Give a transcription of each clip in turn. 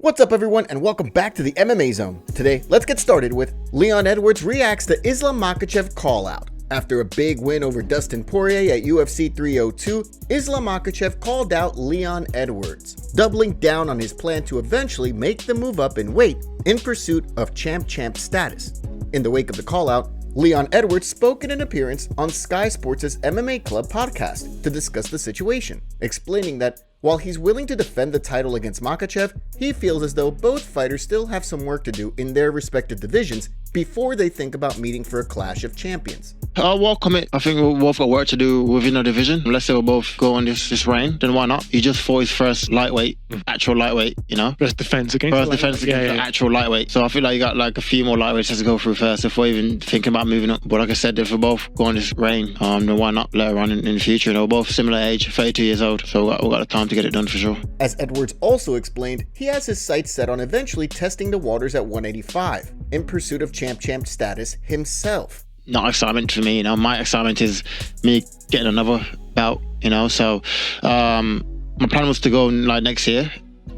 What's up everyone and welcome back to the MMA Zone. Today, let's get started with Leon Edwards reacts to Islam Makhachev call-out. After a big win over Dustin Poirier at UFC 302, Islam Makhachev called out Leon Edwards, doubling down on his plan to eventually make the move up in weight in pursuit of champ status. In the wake of the call-out, Leon Edwards spoke in an appearance on Sky Sports' MMA Club podcast to discuss the situation, explaining that while he's willing to defend the title against Makhachev, he feels as though both fighters still have some work to do in their respective divisions before they think about meeting for a clash of champions. I'll welcome it. I think we've both got work to do within our division. Let's say we'll both go on this reign, then why not? He just fought his first lightweight, actual lightweight, you know? First defense against the actual lightweight. So I feel like you got like a few more lightweights to go through first if we're even thinking about moving up. But like I said, if we both go on this reign, then why not later on in the future? We're both similar age, 32 years old. So we've got the time to get it done for sure. As Edwards also explained, he has his sights set on eventually testing the waters at 185 in pursuit of champ status himself. Not excitement for me, you know. My excitement is me getting another bout, you know. So my plan was to go like next year.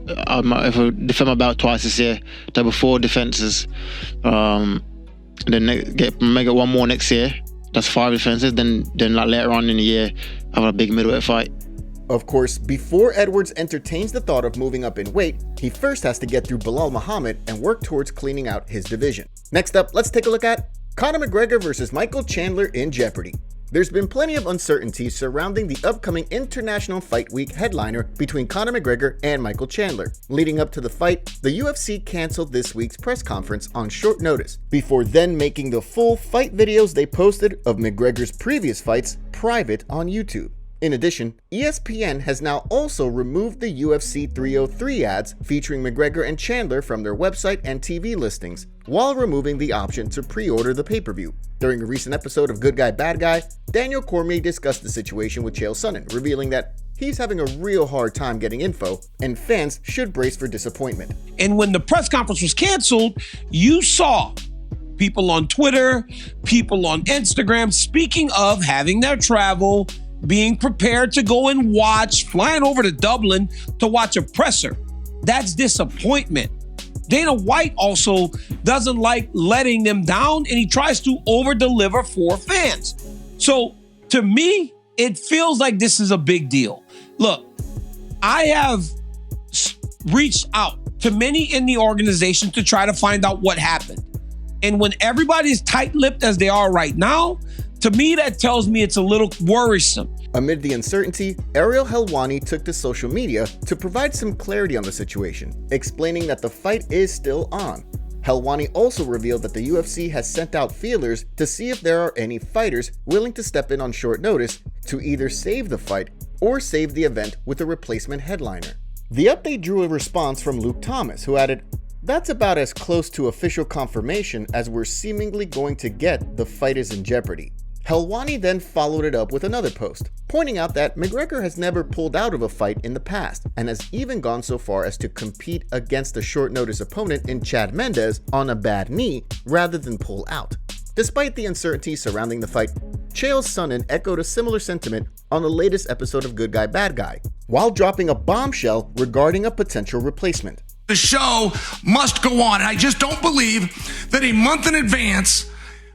If I defend my bout twice this year, double 4 defenses, and then make it one more next year. That's 5 defenses. Then like later on in the year, have a big middleweight fight. Of course, before Edwards entertains the thought of moving up in weight, he first has to get through Belal Muhammad and work towards cleaning out his division. Next up, let's take a look at Conor McGregor versus Michael Chandler in jeopardy. There's been plenty of uncertainty surrounding the upcoming International Fight Week headliner between Conor McGregor and Michael Chandler. Leading up to the fight, the UFC canceled this week's press conference on short notice, before then making the full fight videos they posted of McGregor's previous fights private on YouTube. In addition, ESPN has now also removed the UFC 303 ads featuring McGregor and Chandler from their website and TV listings, while removing the option to pre-order the pay-per-view. During a recent episode of Good Guy Bad Guy, Daniel Cormier discussed the situation with Chael Sonnen, revealing that he's having a real hard time getting info, and fans should brace for disappointment. And when the press conference was canceled, you saw people on Twitter, people on Instagram, speaking of having their travel, being prepared to go and watch, flying over to Dublin to watch a presser. That's disappointment. Dana White also doesn't like letting them down, and he tries to over-deliver for fans. So to me, it feels like this is a big deal. Look, I have reached out to many in the organization to try to find out what happened. And when everybody's tight-lipped as they are right now, to me, that tells me it's a little worrisome. Amid the uncertainty, Ariel Helwani took to social media to provide some clarity on the situation, explaining that the fight is still on. Helwani also revealed that the UFC has sent out feelers to see if there are any fighters willing to step in on short notice to either save the fight or save the event with a replacement headliner. The update drew a response from Luke Thomas, who added, "That's about as close to official confirmation as we're seemingly going to get. The fight is in jeopardy." Helwani then followed it up with another post, pointing out that McGregor has never pulled out of a fight in the past and has even gone so far as to compete against a short-notice opponent in Chad Mendes on a bad knee rather than pull out. Despite the uncertainty surrounding the fight, Chael Sonnen echoed a similar sentiment on the latest episode of Good Guy Bad Guy, while dropping a bombshell regarding a potential replacement. The show must go on, and I just don't believe that a month in advance,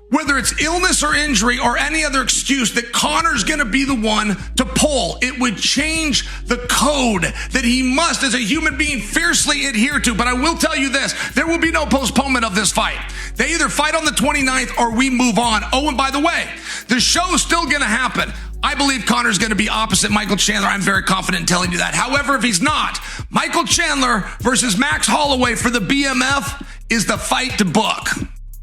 whether it's illness or injury or any other excuse, that Conor's going to be the one to pull. It would change the code that he must, as a human being, fiercely adhere to. But I will tell you this, there will be no postponement of this fight. They either fight on the 29th or we move on. Oh, and by the way, the show is still going to happen. I believe Conor's going to be opposite Michael Chandler. I'm very confident in telling you that. However, if he's not, Michael Chandler versus Max Holloway for the BMF is the fight to book.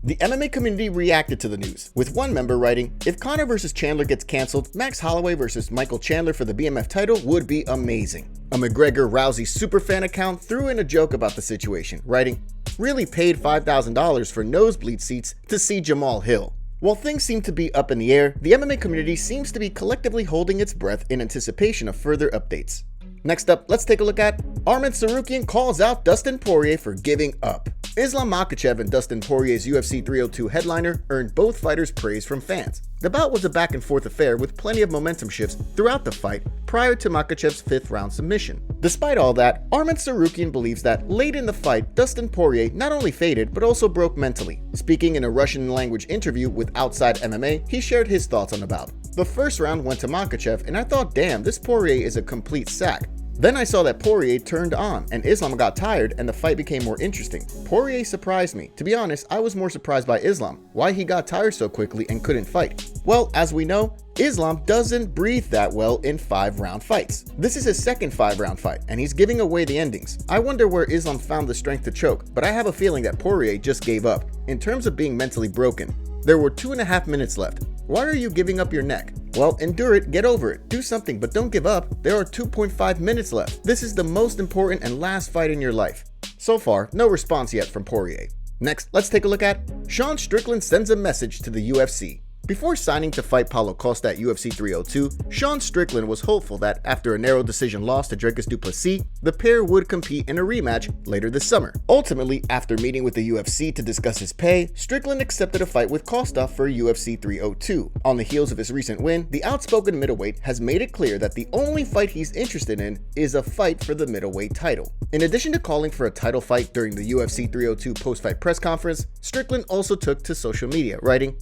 The MMA community reacted to the news, with one member writing, "If Conor versus Chandler gets cancelled, Max Holloway versus Michael Chandler for the BMF title would be amazing." A McGregor Rousey superfan account threw in a joke about the situation, writing, "Really paid $5,000 for nosebleed seats to see Jamal Hill." While things seem to be up in the air, the MMA community seems to be collectively holding its breath in anticipation of further updates. Next up, let's take a look at Arman Tsarukyan calls out Dustin Poirier for giving up. Islam Makhachev and Dustin Poirier's UFC 302 headliner earned both fighters praise from fans. The bout was a back-and-forth affair with plenty of momentum shifts throughout the fight prior to Makhachev's 5th-round submission. Despite all that, Arman Tsarukyan believes that late in the fight, Dustin Poirier not only faded but also broke mentally. Speaking in a Russian-language interview with Outside MMA, he shared his thoughts on the bout. The first round went to Makhachev, and I thought, damn, this Poirier is a complete sack. Then I saw that Poirier turned on, and Islam got tired, and the fight became more interesting. Poirier surprised me. To be honest, I was more surprised by Islam, why he got tired so quickly and couldn't fight. Well, as we know, Islam doesn't breathe that well in 5-round fights. This is his second 5-round fight, and he's giving away the endings. I wonder where Islam found the strength to choke, but I have a feeling that Poirier just gave up. In terms of being mentally broken, there were 2.5 minutes left. Why are you giving up your neck? Well, endure it, get over it, do something, but don't give up. There are 2.5 minutes left. This is the most important and last fight in your life. So far, no response yet from Poirier. Next, let's take a look at Sean Strickland sends a message to the UFC. Before signing to fight Paulo Costa at UFC 302, Sean Strickland was hopeful that after a narrow decision loss to Dricus du Plessis, the pair would compete in a rematch later this summer. Ultimately, after meeting with the UFC to discuss his pay, Strickland accepted a fight with Costa for UFC 302. On the heels of his recent win, the outspoken middleweight has made it clear that the only fight he's interested in is a fight for the middleweight title. In addition to calling for a title fight during the UFC 302 post-fight press conference, Strickland also took to social media, writing,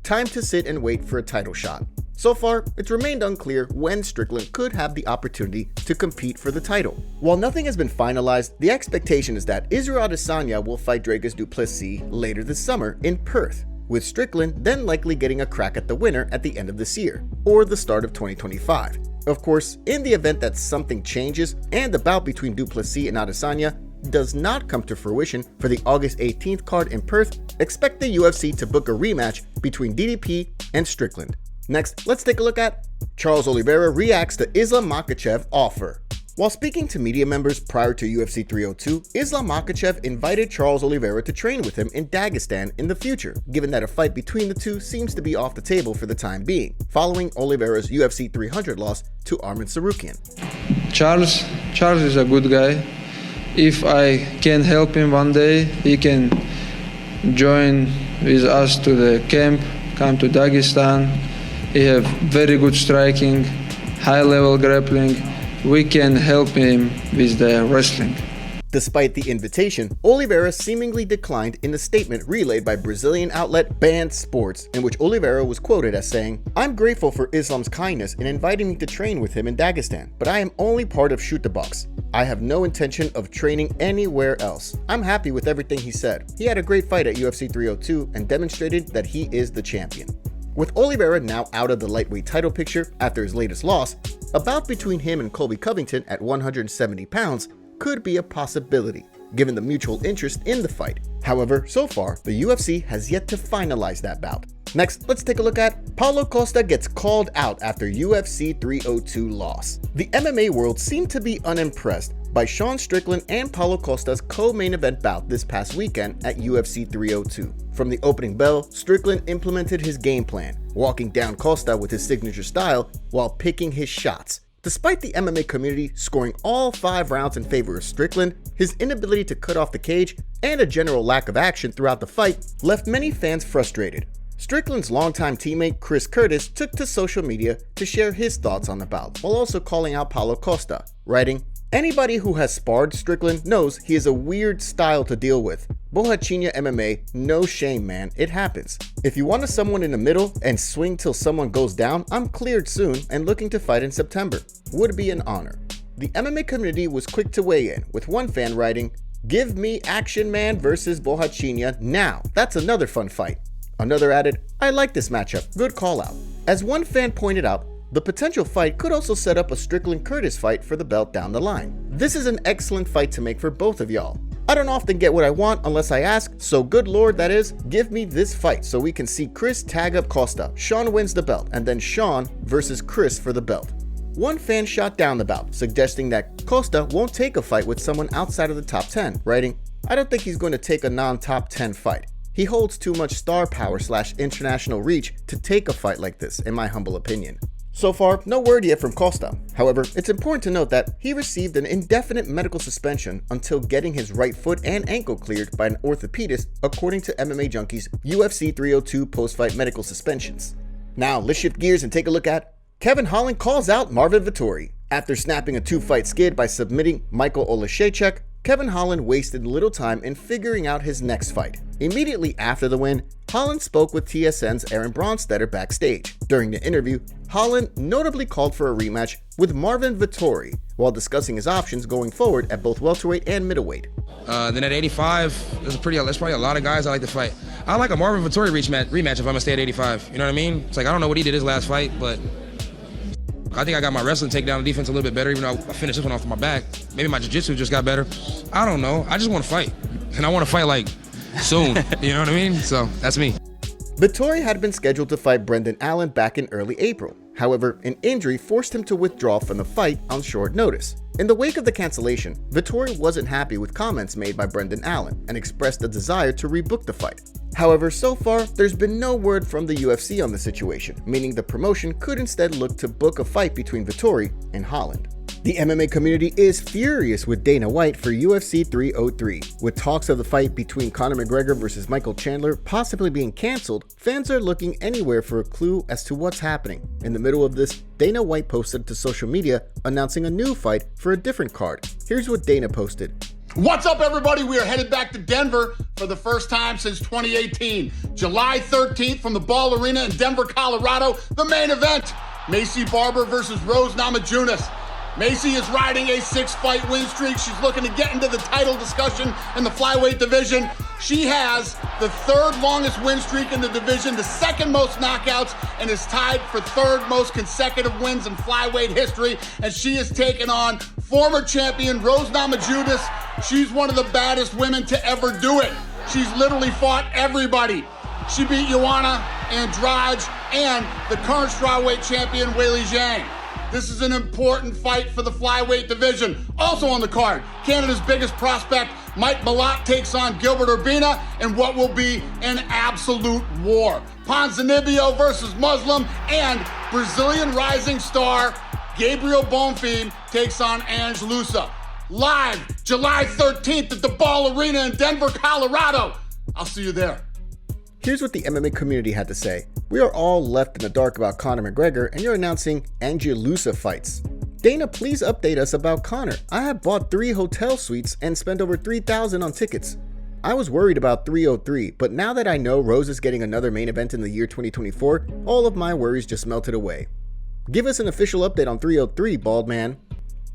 "Time to sit and wait for a title shot." So far, it's remained unclear when Strickland could have the opportunity to compete for the title. While nothing has been finalized, the expectation is that Israel Adesanya will fight Dricus du Plessis later this summer in Perth, with Strickland then likely getting a crack at the winner at the end of this year, or the start of 2025. Of course, in the event that something changes and the bout between du Plessis and Adesanya does not come to fruition for the August 18th card in Perth, expect the UFC to book a rematch between DDP and Strickland. Next, let's take a look at Charles Oliveira reacts to Islam Makhachev offer. While speaking to media members prior to UFC 302, Islam Makhachev invited Charles Oliveira to train with him in Dagestan in the future, given that a fight between the two seems to be off the table for the time being, following Oliveira's UFC 300 loss to Arman Tsarukyan. Charles is a good guy. If I can help him one day, he can join with us to the camp, come to Dagestan. He have very good striking, high-level grappling. We can help him with the wrestling. Despite the invitation, Oliveira seemingly declined in a statement relayed by Brazilian outlet Band Sports, in which Oliveira was quoted as saying, "I'm grateful for Islam's kindness in inviting me to train with him in Dagestan, but I am only part of Shoot the Box. I have no intention of training anywhere else. I'm happy with everything he said. He had a great fight at UFC 302 and demonstrated that he is the champion." With Oliveira now out of the lightweight title picture after his latest loss, a bout between him and Colby Covington at 170 pounds could be a possibility, given the mutual interest in the fight. However, so far, the UFC has yet to finalize that bout. Next, let's take a look at Paulo Costa gets called out after UFC 302 loss. The MMA world seemed to be unimpressed by Sean Strickland and Paulo Costa's co-main event bout this past weekend at UFC 302. From the opening bell, Strickland implemented his game plan, walking down Costa with his signature style while picking his shots. Despite the MMA community scoring all 5 rounds in favor of Strickland, his inability to cut off the cage and a general lack of action throughout the fight left many fans frustrated. Strickland's longtime teammate Chris Curtis took to social media to share his thoughts on the bout, while also calling out Paulo Costa, writing, "Anybody who has sparred Strickland knows he is a weird style to deal with. Borrachinha MMA, no shame, man, it happens. If you wanted someone in the middle and swing till someone goes down, I'm cleared soon and looking to fight in September. Would be an honor." The MMA community was quick to weigh in, with one fan writing, "Give me Action Man versus Borrachinha now, that's another fun fight." Another added, "I like this matchup, good call out." As one fan pointed out, the potential fight could also set up a Strickland-Curtis fight for the belt down the line. This is an excellent fight to make for both of y'all. I don't often get what I want unless I ask, so good lord that is, give me this fight so we can see Chris tag up Costa, Sean wins the belt, and then Sean versus Chris for the belt. One fan shot down the bout, suggesting that Costa won't take a fight with someone outside of the top 10, writing, "I don't think he's going to take a non-top 10 fight. He holds too much star power / international reach to take a fight like this, in my humble opinion." So far, no word yet from Costa. However, it's important to note that he received an indefinite medical suspension until getting his right foot and ankle cleared by an orthopedist, according to MMA Junkie's UFC 302 post-fight medical suspensions. Now, let's shift gears and take a look at Kevin Holland calls out Marvin Vettori. After snapping a 2-fight skid by submitting Michael Chandler, Kevin Holland wasted little time in figuring out his next fight. Immediately after the win, Holland spoke with TSN's Aaron Bronstetter backstage. During the interview, Holland notably called for a rematch with Marvin Vettori while discussing his options going forward at both welterweight and middleweight. Then at 85, there's probably a lot of guys I like to fight. I like a Marvin Vettori rematch if I'm gonna stay at 85. You know what I mean? It's like, I don't know what he did his last fight, but I think I got my wrestling takedown and defense a little bit better, even though I finished this one off my back. Maybe my jiu-jitsu just got better. I don't know. I just want to fight. And I want to fight, like, soon. You know what I mean? So, that's me. Vettori had been scheduled to fight Brendan Allen back in early April. However, an injury forced him to withdraw from the fight on short notice. In the wake of the cancellation, Vettori wasn't happy with comments made by Brendan Allen and expressed a desire to rebook the fight. However, so far, there's been no word from the UFC on the situation, meaning the promotion could instead look to book a fight between Vettori and Holland. The MMA community is furious with Dana White for UFC 303. With talks of the fight between Conor McGregor versus Michael Chandler possibly being cancelled, fans are looking anywhere for a clue as to what's happening. In the middle of this, Dana White posted to social media announcing a new fight for a different card. Here's what Dana posted. What's up, everybody? We are headed back to Denver for the first time since 2018. July 13th from the Ball Arena in Denver, Colorado, the main event, Maycee Barber versus Rose Namajunas. Maycee is riding a 6-fight win streak. She's looking to get into the title discussion in the flyweight division. She has the 3rd longest win streak in the division, the 2nd most knockouts, and is tied for 3rd most consecutive wins in flyweight history. And she is taking on former champion Rose Namajunas. She's one of the baddest women to ever do it. She's literally fought everybody. She beat Joanna, Andrade, and the current strawweight champion Weili Zhang. This is an important fight for the flyweight division. Also on the card, Canada's biggest prospect, Mike Malott, takes on Gilbert Urbina in what will be an absolute war. Ponzinibbio versus Muslim, and Brazilian rising star Gabriel Bonfim takes on Ange Loosa. Live July 13th at the Ball Arena in Denver, Colorado. I'll see you there. Here's what the MMA community had to say. We are all left in the dark about Conor McGregor, and you're announcing Ange Loosa fights. Dana, please update us about Conor. I have bought 3 hotel suites and spent over $3,000 on tickets. I was worried about 303, but now that I know Rose is getting another main event in the year 2024, all of my worries just melted away. Give us an official update on 303, bald man.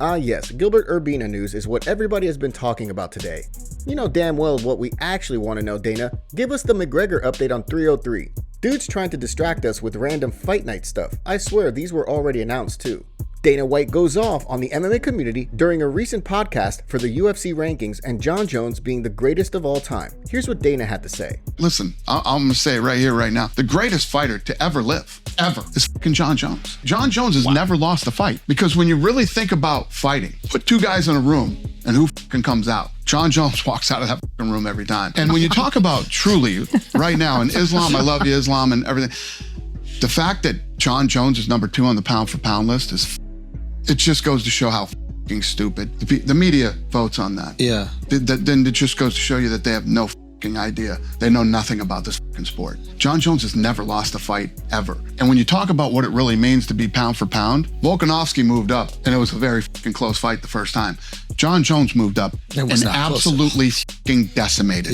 Ah yes, Gilbert Urbina news is what everybody has been talking about today. You know damn well what we actually want to know, Dana. Give us the McGregor update on 303. Dude's trying to distract us with random fight night stuff. I swear these were already announced too. Dana White goes off on the MMA community during a recent podcast for the UFC rankings and Jon Jones being the greatest of all time. Here's what Dana had to say. Listen, I'm going to say it right here, right now. The greatest fighter to ever live, ever, is fucking Jon Jones. Jon Jones has never lost a fight, because when you really think about fighting, put 2 guys in a room and who fucking comes out? Jon Jones walks out of that fucking room every time. And when you talk about truly right now in Islam, I love you, Islam, and everything, the fact that Jon Jones is number 2 on the pound for pound list is it just goes to show how fucking stupid the media votes on that. Yeah. Then it just goes to show you that they have no fucking idea. They know nothing about this fucking sport. Jon Jones has never lost a fight, ever. And when you talk about what it really means to be pound for pound, Volkanovski moved up, and it was a very fucking close fight the first time. Jon Jones moved up and absolutely fucking decimated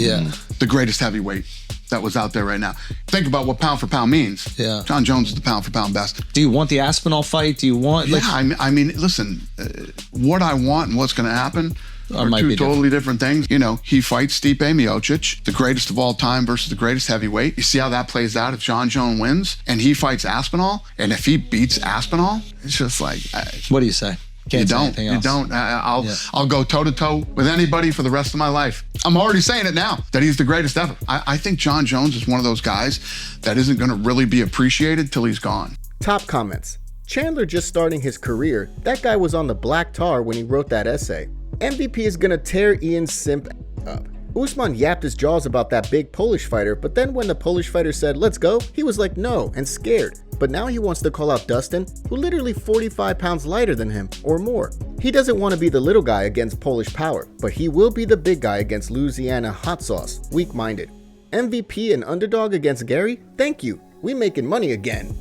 the greatest heavyweight that was out there right now. Think about what pound for pound means. Yeah. Jon Jones is the pound for pound best. Do you want the Aspinall fight? Do you want... Yeah, I mean, listen, what I want and what's going to happen are 2 totally different things. You know, he fights Stipe Miocic, the greatest of all time versus the greatest heavyweight. You see how that plays out if Jon Jones wins and he fights Aspinall, and if he beats Aspinall, it's just like... what do you say? You don't. I'll go toe-to-toe with anybody for the rest of my life. I'm already saying it now, that he's the greatest ever. I think Jon Jones is one of those guys that isn't going to really be appreciated till he's gone. Top comments. Chandler just starting his career. That guy was on the black tar when he wrote that essay. MVP is going to tear Ian Simp up. Usman yapped his jaws about that big Polish fighter, but then when the Polish fighter said, let's go, he was like, no, and scared. but now he wants to call out Dustin, who literally 45 pounds lighter than him or more. He doesn't want to be the little guy against Polish power, but he will be the big guy against Louisiana hot sauce, weak-minded. MVP and underdog against Gary? Thank you, we making money again.